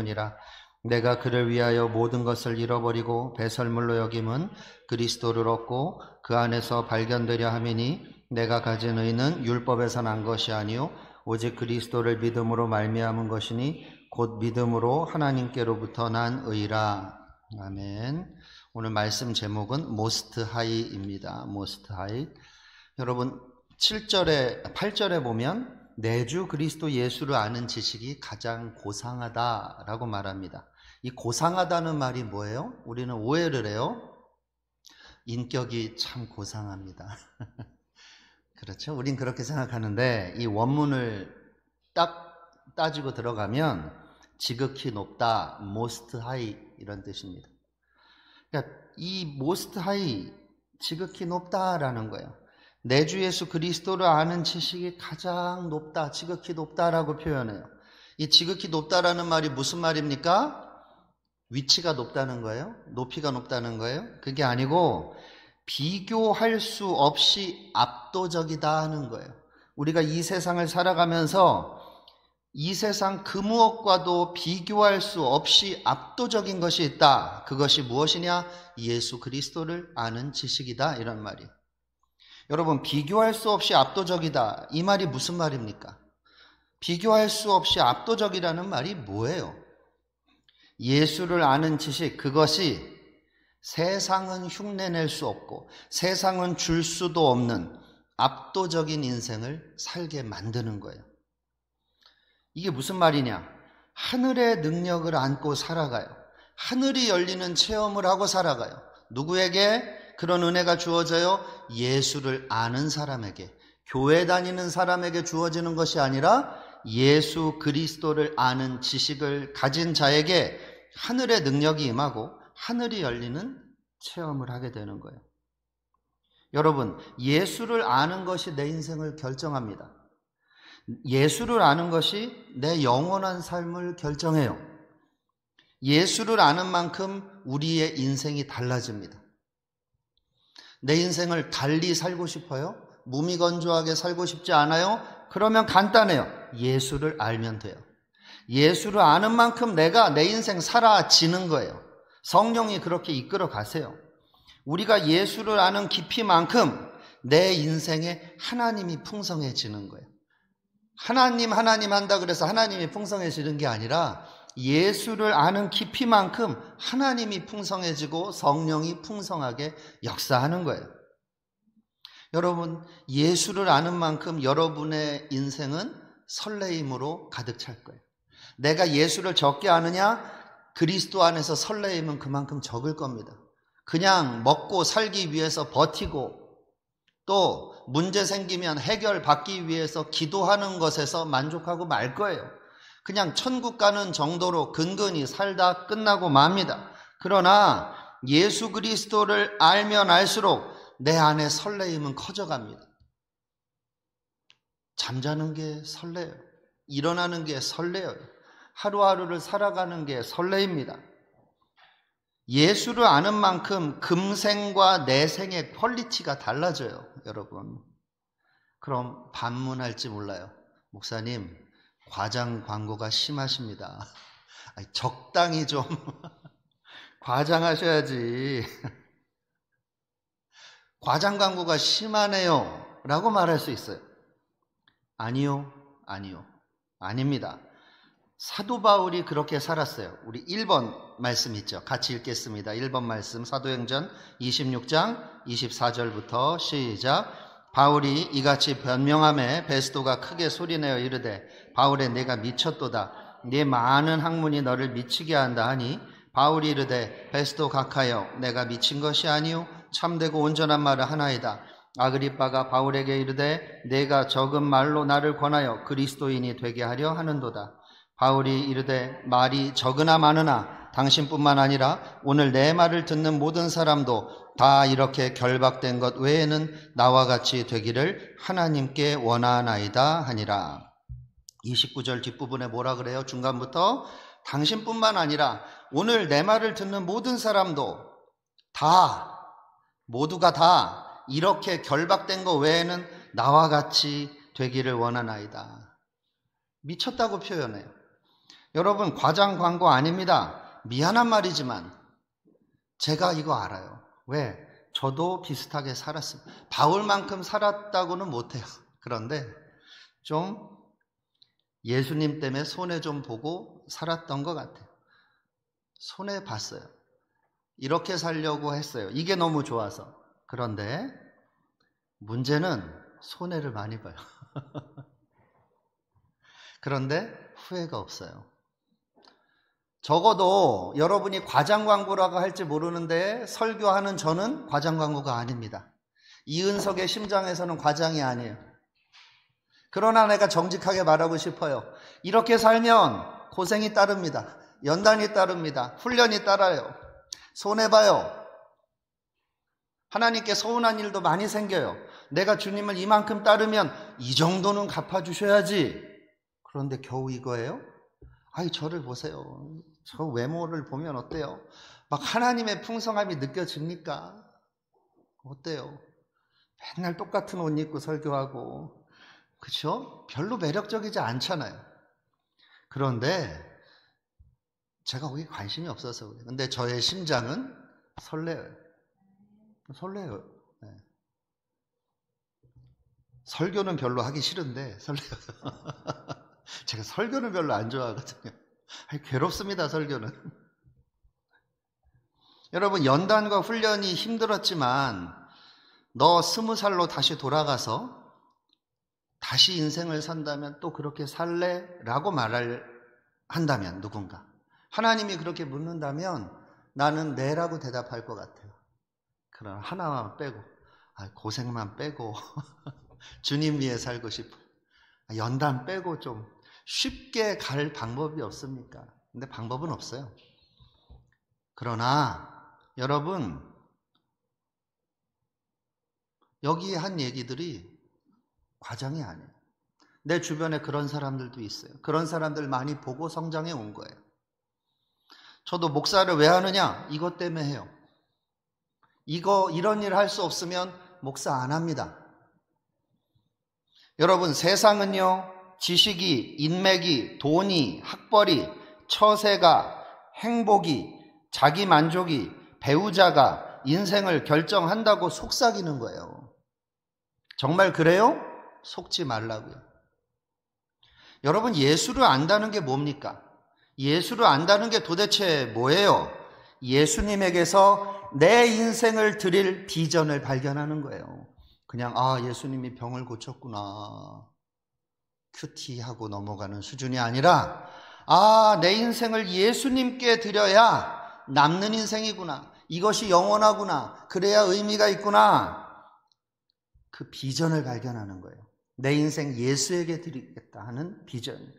이라 내가 그를 위하여 모든 것을 잃어버리고 배설물로 여김은 그리스도를 얻고 그 안에서 발견되려 함이니 내가 가진 의는 율법에서 난 것이 아니요 오직 그리스도를 믿음으로 말미암은 것이니 곧 믿음으로 하나님께로부터 난 의라. 아멘. 오늘 말씀 제목은 Most High입니다. Most High. 여러분 8절에 보면 내주 그리스도 예수를 아는 지식이 가장 고상하다라고 말합니다. 이 고상하다는 말이 뭐예요? 우리는 오해를 해요. 인격이 참 고상합니다. 그렇죠? 우린 그렇게 생각하는데 이 원문을 딱 따지고 들어가면 지극히 높다, most high 이런 뜻입니다. 그러니까 이 most high, 지극히 높다라는 거예요. 내 주 예수 그리스도를 아는 지식이 가장 높다, 지극히 높다라고 표현해요. 이 지극히 높다라는 말이 무슨 말입니까? 위치가 높다는 거예요? 높이가 높다는 거예요? 그게 아니고 비교할 수 없이 압도적이다 하는 거예요. 우리가 이 세상을 살아가면서 이 세상 그 무엇과도 비교할 수 없이 압도적인 것이 있다. 그것이 무엇이냐? 예수 그리스도를 아는 지식이다. 이런 말이에요. 여러분, 비교할 수 없이 압도적이다. 이 말이 무슨 말입니까? 비교할 수 없이 압도적이라는 말이 뭐예요? 예수를 아는 지식, 그것이 세상은 흉내낼 수 없고 세상은 줄 수도 없는 압도적인 인생을 살게 만드는 거예요. 이게 무슨 말이냐? 하늘의 능력을 안고 살아가요. 하늘이 열리는 체험을 하고 살아가요. 누구에게 그런 은혜가 주어져요? 예수를 아는 사람에게, 교회 다니는 사람에게 주어지는 것이 아니라 예수 그리스도를 아는 지식을 가진 자에게 하늘의 능력이 임하고 하늘이 열리는 체험을 하게 되는 거예요. 여러분, 예수를 아는 것이 내 인생을 결정합니다. 예수를 아는 것이 내 영원한 삶을 결정해요. 예수를 아는 만큼 우리의 인생이 달라집니다. 내 인생을 달리 살고 싶어요? 무미건조하게 살고 싶지 않아요? 그러면 간단해요. 예수를 알면 돼요. 예수를 아는 만큼 내가 내 인생 살아지는 거예요. 성령이 그렇게 이끌어 가세요. 우리가 예수를 아는 깊이만큼 내 인생에 하나님이 풍성해지는 거예요. 하나님 한다 그래서 하나님이 풍성해지는 게 아니라 예수를 아는 깊이만큼 하나님이 풍성해지고 성령이 풍성하게 역사하는 거예요. 여러분, 예수를 아는 만큼 여러분의 인생은 설레임으로 가득 찰 거예요. 내가 예수를 적게 아느냐? 그리스도 안에서 설레임은 그만큼 적을 겁니다. 그냥 먹고 살기 위해서 버티고 또 문제 생기면 해결받기 위해서 기도하는 것에서 만족하고 말 거예요. 그냥 천국 가는 정도로 근근히 살다 끝나고 맙니다. 그러나 예수 그리스도를 알면 알수록 내 안에 설레임은 커져갑니다. 잠자는 게 설레요. 일어나는 게 설레요. 하루하루를 살아가는 게 설레입니다. 예수를 아는 만큼 금생과 내생의 퀄리티가 달라져요, 여러분. 그럼 반문할지 몰라요. 목사님, 과장 광고가 심하십니다. 적당히 좀 과장하셔야지. 과장 광고가 심하네요 라고 말할 수 있어요. 아니요, 아닙니다. 사도 바울이 그렇게 살았어요. 우리 1번 말씀 있죠. 같이 읽겠습니다. 1번 말씀, 사도행전 26장 24절부터 시작. 바울이 이같이 변명하매 베스도가 크게 소리내어 이르되 바울에 내가 미쳤도다. 네 많은 학문이 너를 미치게 한다 하니 바울이 이르되 베스도 각하여 내가 미친 것이 아니요 참되고 온전한 말을 하나이다. 아그리빠가 바울에게 이르되 내가 적은 말로 나를 권하여 그리스도인이 되게 하려 하는도다. 바울이 이르되 말이 적으나 많으나 당신뿐만 아니라 오늘 내 말을 듣는 모든 사람도 다 이렇게 결박된 것 외에는 나와 같이 되기를 하나님께 원하나이다 하니라. 29절 뒷부분에 뭐라 그래요? 중간부터 당신뿐만 아니라 오늘 내 말을 듣는 모든 사람도 다, 모두가 다 이렇게 결박된 것 외에는 나와 같이 되기를 원하나이다. 미쳤다고 표현해요. 여러분, 과장 광고 아닙니다. 미안한 말이지만 제가 이거 알아요. 왜? 저도 비슷하게 살았습니다. 바울만큼 살았다고는 못해요. 그런데 좀 예수님 때문에 손해 좀 보고 살았던 것 같아요. 손해 봤어요. 이렇게 살려고 했어요. 이게 너무 좋아서. 그런데 문제는 손해를 많이 봐요. 그런데 후회가 없어요. 적어도 여러분이 과장 광고라고 할지 모르는데 설교하는 저는 과장 광고가 아닙니다. 이은석의 심장에서는 과장이 아니에요. 그러나 내가 정직하게 말하고 싶어요. 이렇게 살면 고생이 따릅니다. 연단이 따릅니다. 훈련이 따라요. 손해봐요. 하나님께 서운한 일도 많이 생겨요. 내가 주님을 이만큼 따르면 이 정도는 갚아주셔야지. 그런데 겨우 이거예요? 아이, 저를 보세요. 저 외모를 보면 어때요? 막 하나님의 풍성함이 느껴집니까? 어때요? 맨날 똑같은 옷 입고 설교하고, 그렇죠? 별로 매력적이지 않잖아요. 그런데 제가 거기 관심이 없어서 그래요. 근데 저의 심장은 설레요. 설레요. 네. 설교는 별로 하기 싫은데 설레요. 제가 설교는 별로 안 좋아하거든요. 괴롭습니다, 설교는. 여러분, 연단과 훈련이 힘들었지만 너 20살로 다시 돌아가서 다시 인생을 산다면 또 그렇게 살래? 라고 말을 한다면, 누군가 하나님이 그렇게 묻는다면 나는 네라고 대답할 것 같아요. 그러나 하나만 빼고, 고생만 빼고 주님 위해 살고 싶어요. 연단 빼고 좀 쉽게 갈 방법이 없습니까? 근데 방법은 없어요. 그러나 여러분, 여기 한 얘기들이 과장이 아니에요. 내 주변에 그런 사람들도 있어요. 그런 사람들 많이 보고 성장해 온 거예요. 저도 목사를 왜 하느냐? 이것 때문에 해요. 이런 일 할 수 없으면 목사 안 합니다. 여러분, 세상은요, 지식이, 인맥이, 돈이, 학벌이, 처세가, 행복이, 자기 만족이, 배우자가 인생을 결정한다고 속삭이는 거예요. 정말 그래요? 속지 말라고요. 여러분, 예수를 안다는 게 뭡니까? 예수를 안다는 게 도대체 뭐예요? 예수님에게서 내 인생을 드릴 비전을 발견하는 거예요. 그냥 예수님이 병을 고쳤구나, 큐티하고 넘어가는 수준이 아니라 내 인생을 예수님께 드려야 남는 인생이구나, 이것이 영원하구나, 그래야 의미가 있구나, 그 비전을 발견하는 거예요. 내 인생 예수에게 드리겠다 하는 비전.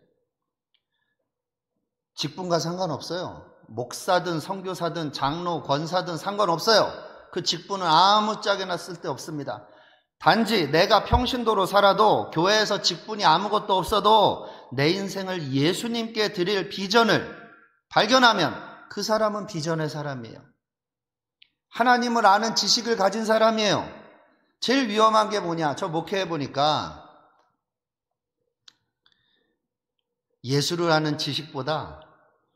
직분과 상관없어요. 목사든 선교사든 장로, 권사든 상관없어요. 그 직분은 아무짝에나 쓸데없습니다. 단지 내가 평신도로 살아도 교회에서 직분이 아무것도 없어도 내 인생을 예수님께 드릴 비전을 발견하면 그 사람은 비전의 사람이에요. 하나님을 아는 지식을 가진 사람이에요. 제일 위험한 게 뭐냐? 저 목회해 보니까 예수를 아는 지식보다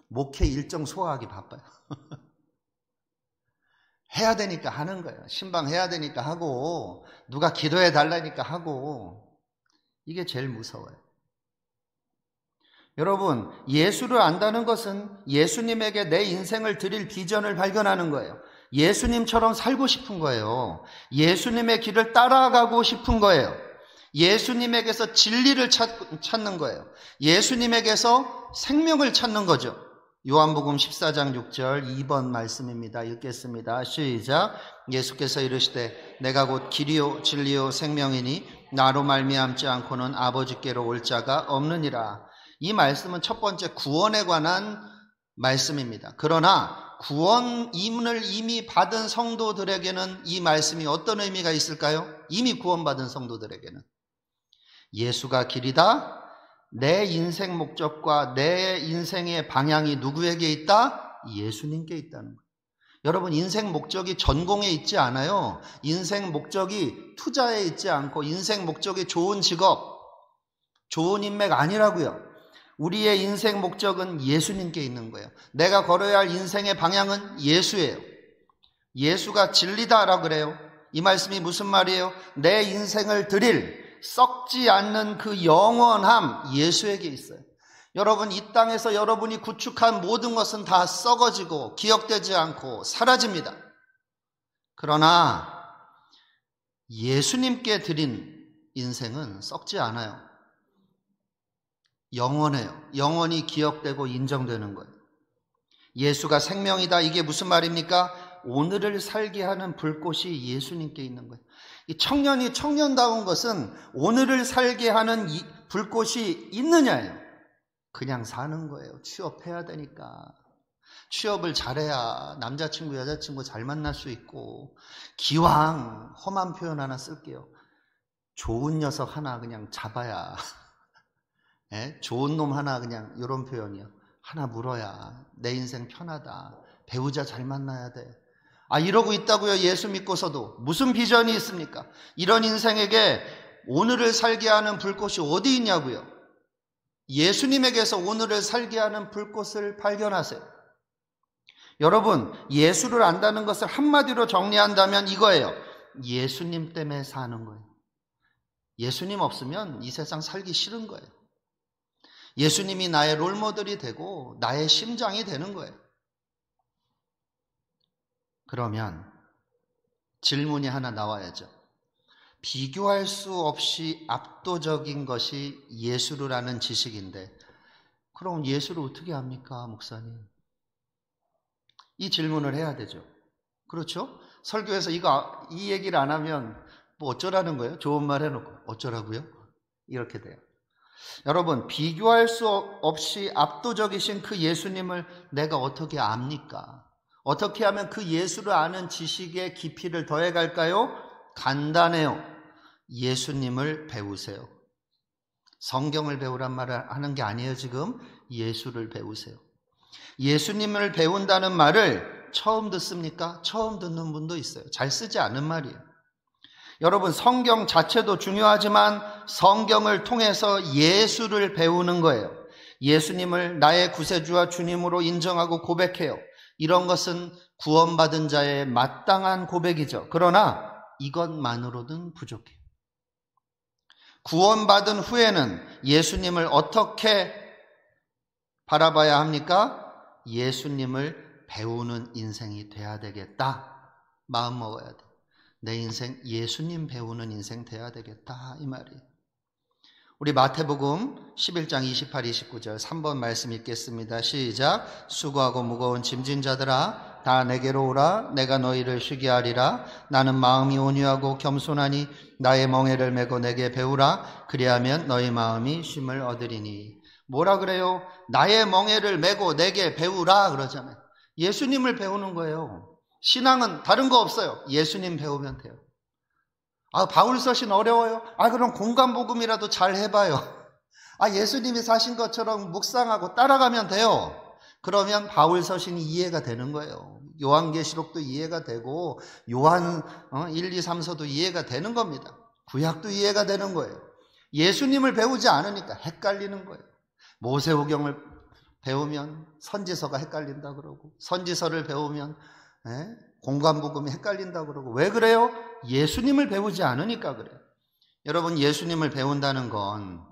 목회 일정 소화하기 바빠요. 해야 되니까 하는 거예요. 신방해야 되니까 하고, 누가 기도해 달라니까 하고, 이게 제일 무서워요. 여러분, 예수를 안다는 것은 예수님에게 내 인생을 드릴 비전을 발견하는 거예요. 예수님처럼 살고 싶은 거예요. 예수님의 길을 따라가고 싶은 거예요. 예수님에게서 진리를 찾는 거예요. 예수님에게서 생명을 찾는 거죠. 요한복음 14장 6절 2번 말씀입니다. 읽겠습니다. 시작. 예수께서 이르시되 내가 곧 길이요 진리요 생명이니 나로 말미암지 않고는 아버지께로 올 자가 없느니라. 이 말씀은 첫 번째 구원에 관한 말씀입니다. 그러나 구원임을 이미 받은 성도들에게는 이 말씀이 어떤 의미가 있을까요? 이미 구원받은 성도들에게는 예수가 길이다. 내 인생 목적과 내 인생의 방향이 누구에게 있다? 예수님께 있다는 거예요. 여러분, 인생 목적이 전공에 있지 않아요. 인생 목적이 투자에 있지 않고 인생 목적이 좋은 직업, 좋은 인맥 아니라고요. 우리의 인생 목적은 예수님께 있는 거예요. 내가 걸어야 할 인생의 방향은 예수예요. 예수가 진리다라고 그래요. 이 말씀이 무슨 말이에요? 내 인생을 드릴 썩지 않는 그 영원함, 예수에게 있어요. 여러분, 이 땅에서 여러분이 구축한 모든 것은 다 썩어지고 기억되지 않고 사라집니다. 그러나 예수님께 드린 인생은 썩지 않아요. 영원해요. 영원히 기억되고 인정되는 거예요. 예수가 생명이다. 이게 무슨 말입니까? 오늘을 살게 하는 불꽃이 예수님께 있는 거예요. 이 청년이 청년다운 것은 오늘을 살게 하는 이 불꽃이 있느냐예요. 그냥 사는 거예요. 취업해야 되니까. 취업을 잘해야 남자친구, 여자친구 잘 만날 수 있고, 기왕 험한 표현 하나 쓸게요. 좋은 녀석 하나 그냥 잡아야, 좋은 놈 하나 그냥 이런 표현이요. 하나 물어야 내 인생 편하다. 배우자 잘 만나야 돼. 이러고 있다고요. 예수 믿고서도. 무슨 비전이 있습니까? 이런 인생에게 오늘을 살게 하는 불꽃이 어디 있냐고요. 예수님에게서 오늘을 살게 하는 불꽃을 발견하세요. 여러분, 예수를 안다는 것을 한마디로 정리한다면 이거예요. 예수님 때문에 사는 거예요. 예수님 없으면 이 세상 살기 싫은 거예요. 예수님이 나의 롤모델이 되고 나의 심장이 되는 거예요. 그러면 질문이 하나 나와야죠. 비교할 수 없이 압도적인 것이 예수를 아는 지식인데, 그럼 예수를 어떻게 압니까, 목사님? 이 질문을 해야 되죠. 그렇죠? 설교에서 이 얘기를 안 하면 뭐 어쩌라는 거예요? 좋은 말 해놓고 어쩌라고요? 이렇게 돼요. 여러분, 비교할 수 없이 압도적이신 그 예수님을 내가 어떻게 압니까? 어떻게 하면 그 예수를 아는 지식의 깊이를 더해갈까요? 간단해요. 예수님을 배우세요. 성경을 배우란 말을 하는 게 아니에요. 지금 예수를 배우세요. 예수님을 배운다는 말을 처음 듣습니까? 처음 듣는 분도 있어요. 잘 쓰지 않은 말이에요. 여러분, 성경 자체도 중요하지만 성경을 통해서 예수를 배우는 거예요. 예수님을 나의 구세주와 주님으로 인정하고 고백해요. 이런 것은 구원받은 자의 마땅한 고백이죠. 그러나 이것만으로는 부족해요. 구원받은 후에는 예수님을 어떻게 바라봐야 합니까? 예수님을 배우는 인생이 돼야 되겠다. 마음 먹어야 돼. 내 인생 예수님 배우는 인생 돼야 되겠다. 이 말이에요. 우리 마태복음 11장 28, 29절 3번 말씀 읽겠습니다. 시작. 수고하고 무거운 짐진 자들아 다 내게로 오라. 내가 너희를 쉬게 하리라. 나는 마음이 온유하고 겸손하니 나의 멍에를 메고 내게 배우라. 그리하면 너희 마음이 쉼을 얻으리니. 뭐라 그래요? 나의 멍에를 메고 내게 배우라 그러잖아요. 예수님을 배우는 거예요. 신앙은 다른 거 없어요. 예수님 배우면 돼요. 바울 서신 어려워요? 그럼 공간복음이라도 잘 해봐요. 예수님이 사신 것처럼 묵상하고 따라가면 돼요. 그러면 바울 서신이 이해가 되는 거예요. 요한계시록도 이해가 되고 요한 1, 2, 3서도 이해가 되는 겁니다. 구약도 이해가 되는 거예요. 예수님을 배우지 않으니까 헷갈리는 거예요. 모세오경을 배우면 선지서가 헷갈린다 그러고, 선지서를 배우면 공간복음이 헷갈린다 그러고. 왜 그래요? 예수님을 배우지 않으니까 그래요. 여러분, 예수님을 배운다는 건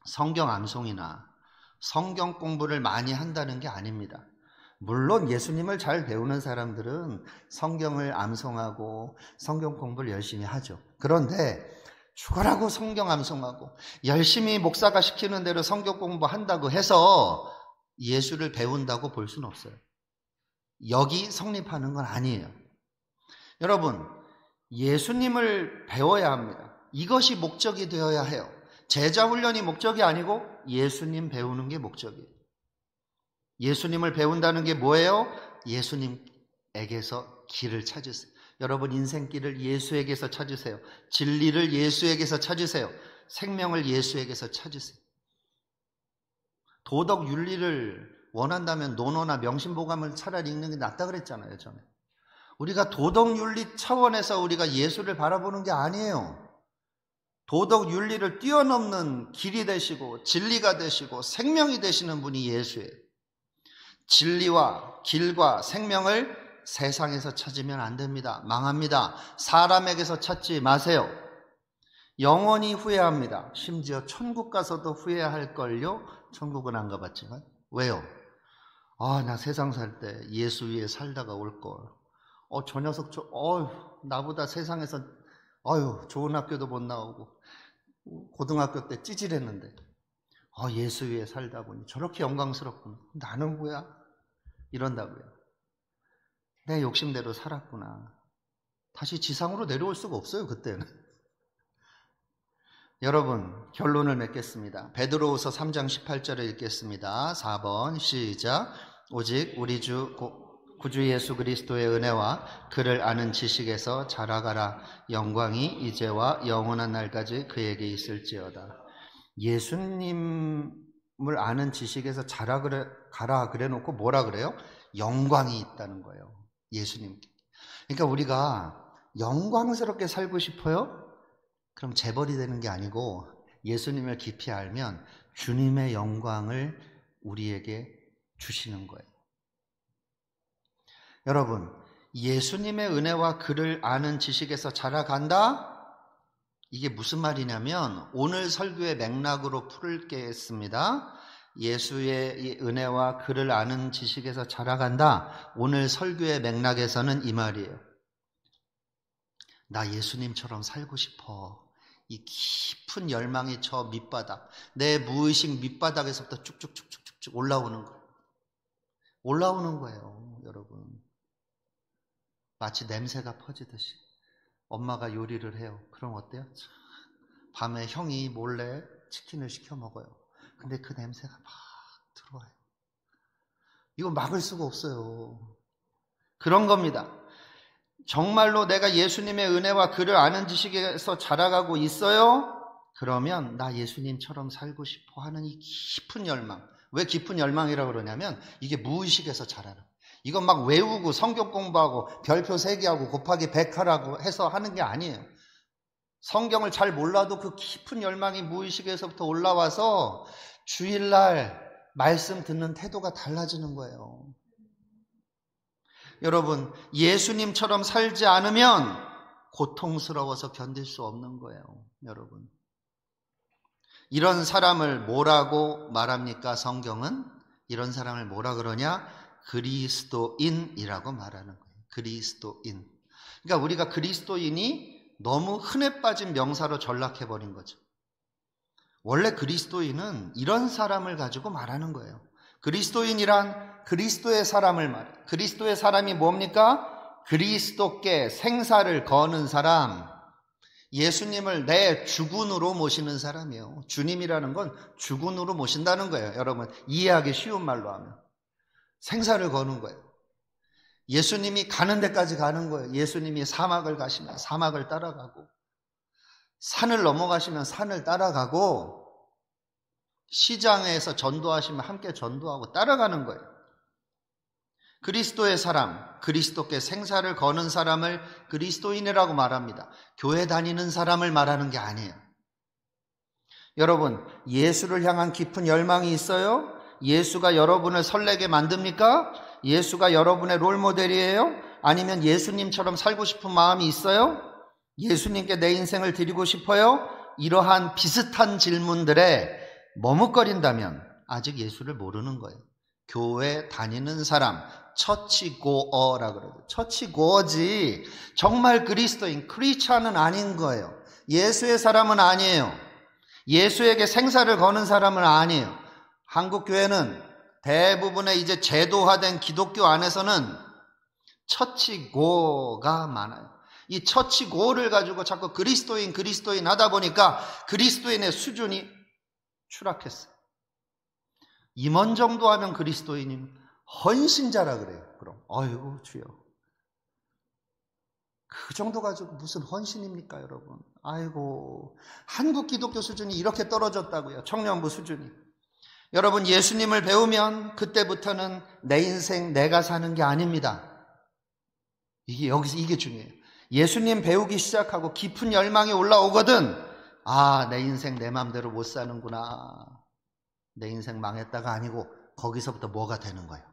성경 암송이나 성경 공부를 많이 한다는 게 아닙니다. 물론 예수님을 잘 배우는 사람들은 성경을 암송하고 성경 공부를 열심히 하죠. 그런데 죽어라고 성경 암송하고 열심히 목사가 시키는 대로 성경 공부한다고 해서 예수를 배운다고 볼 수는 없어요. 여기 성립하는 건 아니에요. 여러분, 예수님을 배워야 합니다. 이것이 목적이 되어야 해요. 제자 훈련이 목적이 아니고 예수님 배우는 게 목적이에요. 예수님을 배운다는 게 뭐예요? 예수님에게서 길을 찾으세요. 여러분, 인생길을 예수에게서 찾으세요. 진리를 예수에게서 찾으세요. 생명을 예수에게서 찾으세요. 도덕 윤리를 원한다면 논어나 명심보감을 차라리 읽는 게 낫다 그랬잖아요, 전에. 우리가 도덕 윤리 차원에서 우리가 예수를 바라보는 게 아니에요. 도덕 윤리를 뛰어넘는 길이 되시고 진리가 되시고 생명이 되시는 분이 예수예요. 진리와 길과 생명을 세상에서 찾으면 안 됩니다. 망합니다. 사람에게서 찾지 마세요. 영원히 후회합니다. 심지어 천국 가서도 후회할걸요. 천국은 안 가봤지만. 왜요? 나 세상 살 때 예수 위에 살다가 올걸. 저 녀석 나보다 세상에서 좋은 학교도 못 나오고 고등학교 때 찌질했는데 예수 위에 살다 보니 저렇게 영광스럽구나. 나는 뭐야? 이런다고요. 내 욕심대로 살았구나. 다시 지상으로 내려올 수가 없어요, 그때는. 여러분, 결론을 맺겠습니다. 베드로후서 3장 18절을 읽겠습니다. 4번 시작. 오직 우리 주 구주 예수 그리스도의 은혜와 그를 아는 지식에서 자라가라. 영광이 이제와 영원한 날까지 그에게 있을지어다. 예수님을 아는 지식에서 가라 그래 놓고 뭐라 그래요? 영광이 있다는 거예요. 예수님께. 그러니까 우리가 영광스럽게 살고 싶어요? 그럼 재벌이 되는 게 아니고 예수님을 깊이 알면 주님의 영광을 우리에게 주시는 거예요. 여러분, 예수님의 은혜와 그를 아는 지식에서 자라간다? 이게 무슨 말이냐면 오늘 설교의 맥락으로 풀겠습니다. 예수의 은혜와 그를 아는 지식에서 자라간다. 오늘 설교의 맥락에서는 이 말이에요. 나 예수님처럼 살고 싶어. 이 깊은 열망이 저 밑바닥, 내 무의식 밑바닥에서부터 쭉쭉쭉쭉쭉 올라오는 거예요. 올라오는 거예요, 여러분. 마치 냄새가 퍼지듯이. 엄마가 요리를 해요. 그럼 어때요? 밤에 형이 몰래 치킨을 시켜 먹어요. 근데 그 냄새가 막 들어와요. 이거 막을 수가 없어요. 그런 겁니다. 정말로 내가 예수님의 은혜와 그를 아는 지식에서 자라가고 있어요? 그러면 나 예수님처럼 살고 싶어 하는 이 깊은 열망. 왜 깊은 열망이라고 그러냐면 이게 무의식에서 자라는. 이건 막 외우고 성경 공부하고 별표 3개하고 곱하기 100하라고 해서 하는 게 아니에요. 성경을 잘 몰라도 그 깊은 열망이 무의식에서부터 올라와서 주일날 말씀 듣는 태도가 달라지는 거예요. 여러분, 예수님처럼 살지 않으면 고통스러워서 견딜 수 없는 거예요. 여러분, 이런 사람을 뭐라고 말합니까? 성경은 이런 사람을 뭐라 그러냐? 그리스도인이라고 말하는 거예요. 그리스도인. 그러니까 우리가 그리스도인이 너무 흔해 빠진 명사로 전락해버린 거죠. 원래 그리스도인은 이런 사람을 가지고 말하는 거예요. 그리스도인이란 그리스도의 사람을 말해요. 그리스도의 사람이 뭡니까? 그리스도께 생사를 거는 사람, 예수님을 내 주군으로 모시는 사람이에요. 주님이라는 건 주군으로 모신다는 거예요. 여러분, 이해하기 쉬운 말로 하면 생사를 거는 거예요. 예수님이 가는 데까지 가는 거예요. 예수님이 사막을 가시면 사막을 따라가고, 산을 넘어가시면 산을 따라가고, 시장에서 전도하시면 함께 전도하고 따라가는 거예요. 그리스도의 사람, 그리스도께 생사를 거는 사람을 그리스도인이라고 말합니다. 교회 다니는 사람을 말하는 게 아니에요. 여러분, 예수를 향한 깊은 열망이 있어요? 예수가 여러분을 설레게 만듭니까? 예수가 여러분의 롤모델이에요? 아니면 예수님처럼 살고 싶은 마음이 있어요? 예수님께 내 인생을 드리고 싶어요? 이러한 비슷한 질문들에 머뭇거린다면 아직 예수를 모르는 거예요. 교회 다니는 사람, 처치고어라 그러죠. 처치고어지 정말 그리스도인, 크리스찬은 아닌 거예요. 예수의 사람은 아니에요. 예수에게 생사를 거는 사람은 아니에요. 한국 교회는 대부분의 이제 제도화된 기독교 안에서는 처치고가 많아요. 이 처치고를 가지고 자꾸 그리스도인 하다 보니까 그리스도인의 수준이 추락했어요. 임원 정도 하면 그리스도인이면 헌신자라 그래요. 그럼 아이고 주여, 그 정도 가지고 무슨 헌신입니까 여러분? 아이고, 한국 기독교 수준이 이렇게 떨어졌다고요. 청년부 수준이. 여러분, 예수님을 배우면 그때부터는 내 인생 내가 사는 게 아닙니다. 이게 중요해요. 예수님 배우기 시작하고 깊은 열망이 올라오거든 아, 내 인생 내 맘대로 못 사는구나, 내 인생 망했다가 아니고 거기서부터 뭐가 되는 거예요?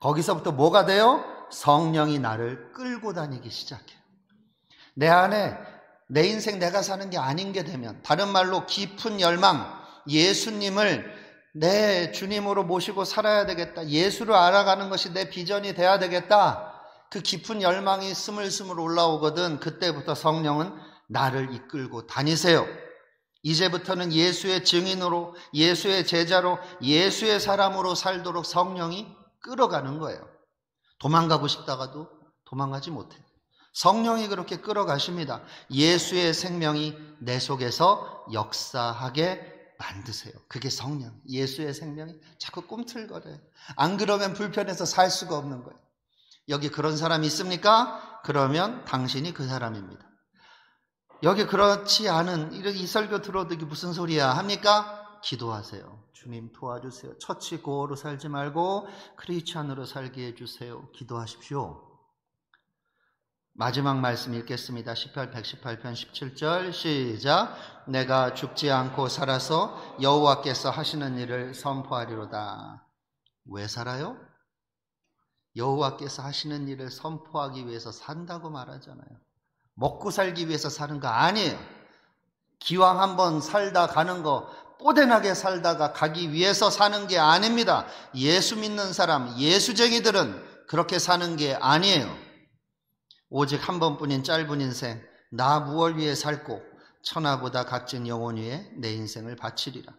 거기서부터 뭐가 돼요? 성령이 나를 끌고 다니기 시작해요. 내 안에 내 인생 내가 사는 게 아닌 게 되면, 다른 말로 깊은 열망, 예수님을 내 주님으로 모시고 살아야 되겠다, 예수를 알아가는 것이 내 비전이 돼야 되겠다, 그 깊은 열망이 스물스물 올라오거든. 그때부터 성령은 나를 이끌고 다니세요. 이제부터는 예수의 증인으로, 예수의 제자로, 예수의 사람으로 살도록 성령이 끌어가는 거예요. 도망가고 싶다가도 도망가지 못해요. 성령이 그렇게 끌어가십니다. 예수의 생명이 내 속에서 역사하게 만드세요. 그게 성령. 예수의 생명이 자꾸 꿈틀거려요. 안 그러면 불편해서 살 수가 없는 거예요. 여기 그런 사람이 있습니까? 그러면 당신이 그 사람입니다. 여기 그렇지 않은, 이 설교 들어도 이게 무슨 소리야 합니까? 기도하세요. 주님 도와주세요. 처치고로 살지 말고 크리스찬으로 살게 해주세요. 기도하십시오. 마지막 말씀 읽겠습니다. 118편 17절 시작. 내가 죽지 않고 살아서 여호와께서 하시는 일을 선포하리로다. 왜 살아요? 여호와께서 하시는 일을 선포하기 위해서 산다고 말하잖아요. 먹고 살기 위해서 사는 거 아니에요. 기왕 한번 살다 가는 거, 뽀대나게 살다가 가기 위해서 사는 게 아닙니다. 예수 믿는 사람, 예수쟁이들은 그렇게 사는 게 아니에요. 오직 한 번뿐인 짧은 인생, 나 무얼 위해 살고 천하보다 값진 영혼 위에 내 인생을 바치리라.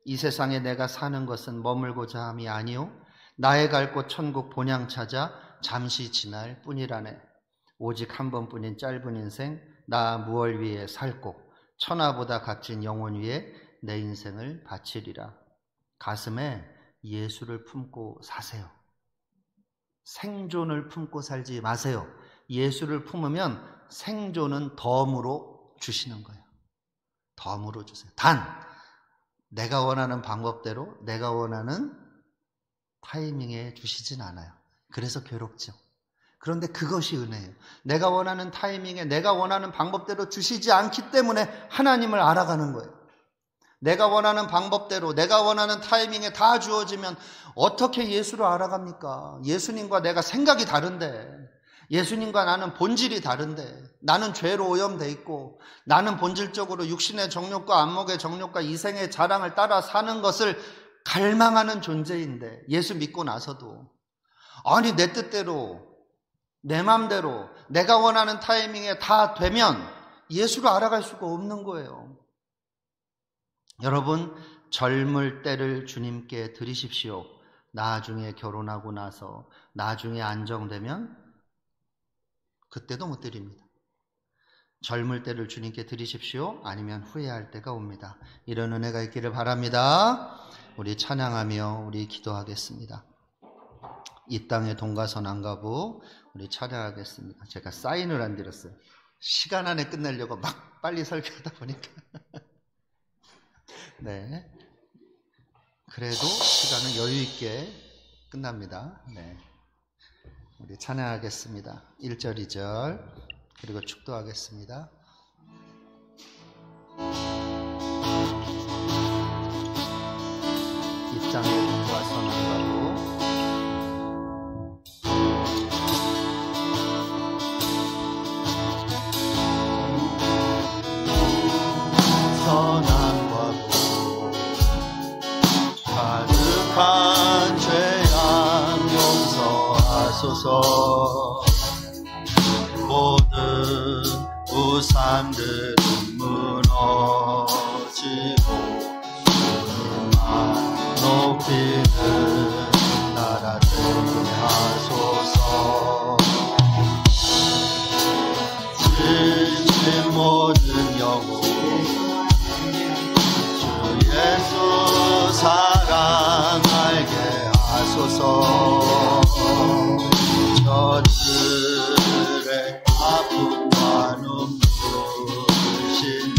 이 세상에 내가 사는 것은 머물고자 함이 아니요 나의 갈 곳 천국 본향 찾아 잠시 지날 뿐이라네. 오직 한 번뿐인 짧은 인생, 나 무얼 위해 살고 천하보다 값진 영혼 위에 내 인생을 바치리라. 가슴에 예수를 품고 사세요. 생존을 품고 살지 마세요. 예수를 품으면 생존은 덤으로 주시는 거예요. 덤으로 주세요. 단 내가 원하는 방법대로, 내가 원하는 타이밍에 주시진 않아요. 그래서 괴롭죠. 그런데 그것이 은혜예요. 내가 원하는 타이밍에, 내가 원하는 방법대로 주시지 않기 때문에 하나님을 알아가는 거예요. 내가 원하는 방법대로, 내가 원하는 타이밍에 다 주어지면 어떻게 예수를 알아갑니까? 예수님과 내가 생각이 다른데, 예수님과 나는 본질이 다른데, 나는 죄로 오염돼 있고, 나는 본질적으로 육신의 정욕과 안목의 정욕과 이생의 자랑을 따라 사는 것을 갈망하는 존재인데, 예수 믿고 나서도 아니 내 뜻대로, 내 맘대로, 내가 원하는 타이밍에 다 되면 예수를 알아갈 수가 없는 거예요. 여러분, 젊을 때를 주님께 드리십시오. 나중에 결혼하고 나서, 나중에 안정되면 그때도 못 드립니다. 젊을 때를 주님께 드리십시오. 아니면 후회할 때가 옵니다. 이런 은혜가 있기를 바랍니다. 우리 찬양하며 우리 기도하겠습니다. 이 땅의 동가선안가부 우리 찬양하겠습니다. 제가 사인을 안 드렸어요. 시간 안에 끝내려고 막 빨리 설교하다 보니까 네, 그래도 시간은 여유 있게 끝납니다. 네, 우리 찬양하겠습니다. 1절 2절 그리고 축도하겠습니다. 이 땅의 동가선안가부 가득한 죄악 용서하소서. 모든 우상들은 무너지고 주님만 높이는 나라 되게 하소서. 지친 모든 영혼 주 예수 사랑 알게 하소서. 저들의 아픔과 눈부신 이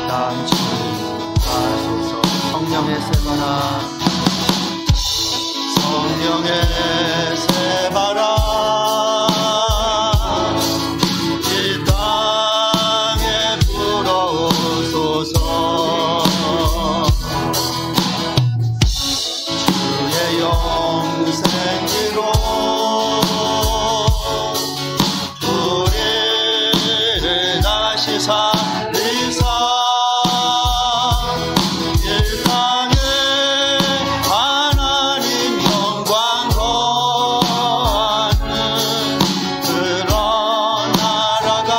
땅 주하소서. 영생으로 우리를 다시 살리사 이 땅에 하나님 영광 거하는 그런 나라가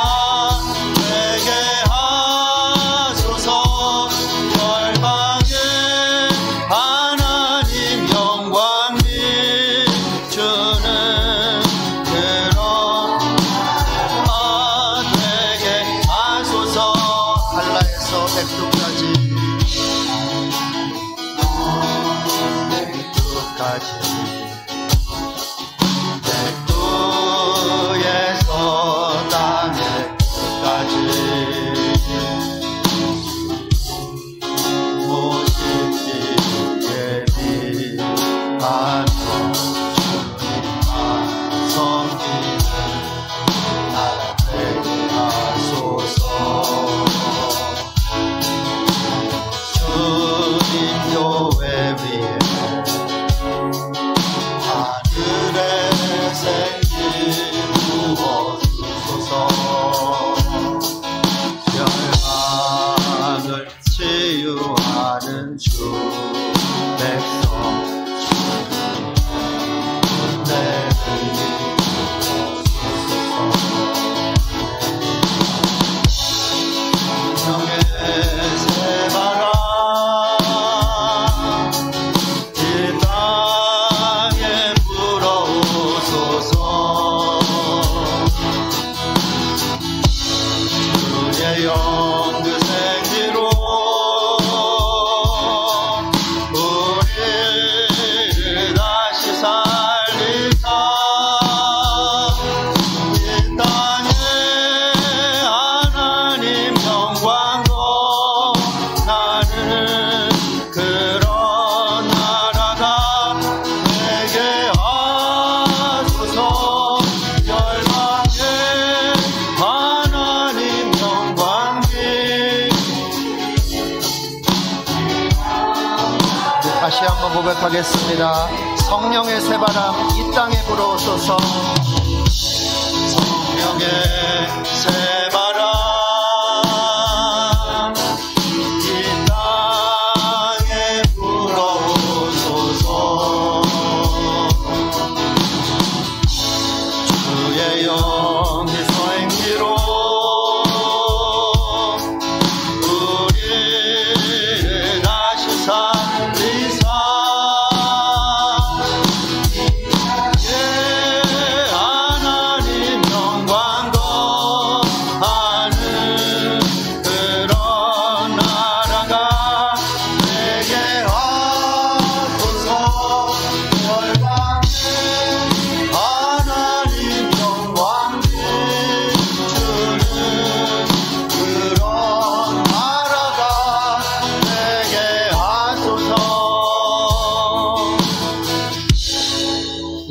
되게 하소서. 열방에 하나님 영광 비추는 그런 되게 하소서. 한라에서 백두까지 백두에서 땅의 끝까지 모시기에 비하며 주님만 섬기는 나라 되게 하소서. 주님 교회 위에 하늘의 생기 부어주소서. 열방을 치유하는 주 백성 은혜를 주소서. 성령의 새바람 이 땅에 불어오소서. 주의 영그 생기로 우리를 다시 살리사 이 땅에 하나님 영광 거하는 그런 나라가 되게 하소서. 열방에 하나님 영광 다시 한번 고백하겠습니다. 성령의 새바람 이 땅에 불어오소서. 성령의 새바람 이 땅에 불어오소서. 주의 영의 소행기로 우리를 다시 살리사 예 하나님 영광 거하는 그런 나라가 되게 하소서. 열방에 하나님 영광 비추는 그런 나라가 되게 하소서.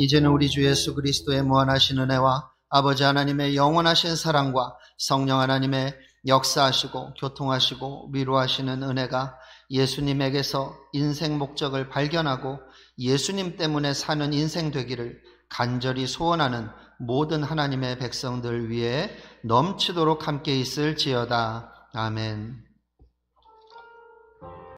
이제는 우리 주 예수 그리스도의 무한하신 은혜와 아버지 하나님의 영원하신 사랑과 성령 하나님의 역사하시고 교통하시고 위로하시는 은혜가 예수님에게서 인생 목적을 발견하고 예수님 때문에 사는 인생 되기를 간절히 소원하는 모든 하나님의 백성들 위에 넘치도록 함께 있을지어다. 아멘.